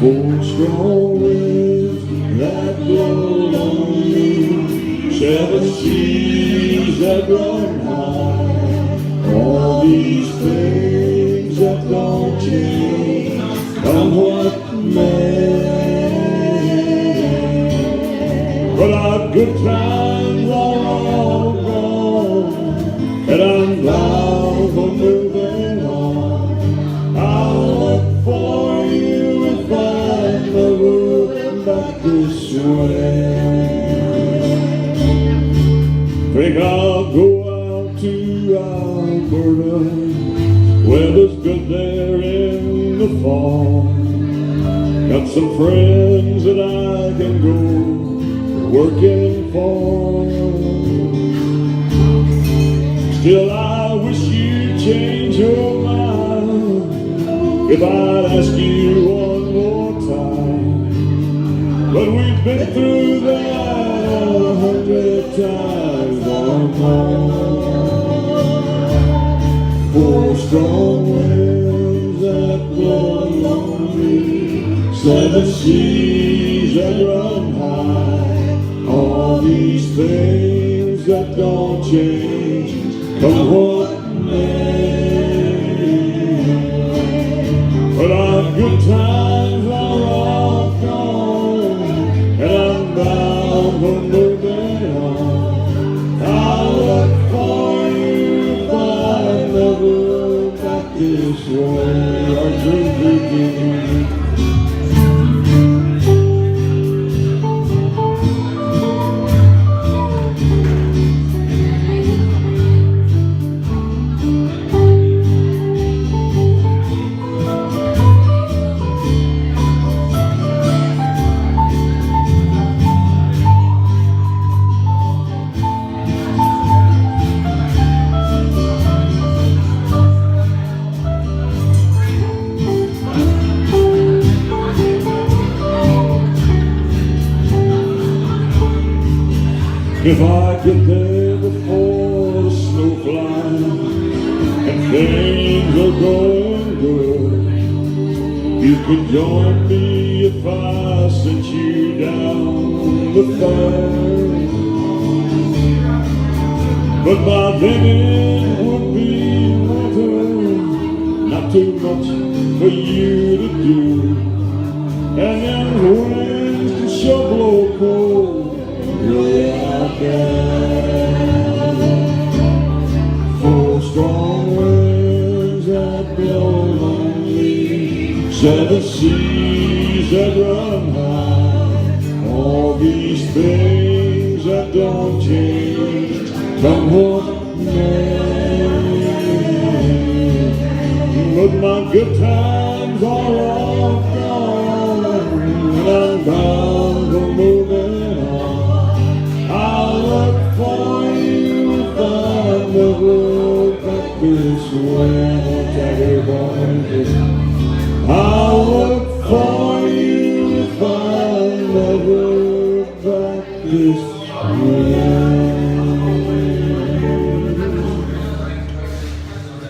Four strong winds that blow on me, seven seas that run high, all these things that don't change, come what may. But our good times are all gone, and I'm bound for moving on. I'll look for you if I never back this way. Think I'll go out to Alberta, weather's good there in the fall. Got some friends that I can go working for. Still I wish you'd change your mind if I'd ask you one more time. But we've been through that 100 times or more. Four strong winds that blow on me, seven seas that run high, all these things that don't change, come what may. But our good times are all gone, and I'm bound for moving on. I'll look for you if I never back this way. Our dreams begin. If I get there before the snow flies and things are going good, you can join me if I send you down the fire. But by then it would be winter, not too much for you to do, and then the winds can sure blow cold. Four strong winds that blow on me, seven seas that run high, all these things that don't change, come what may. But my good times are all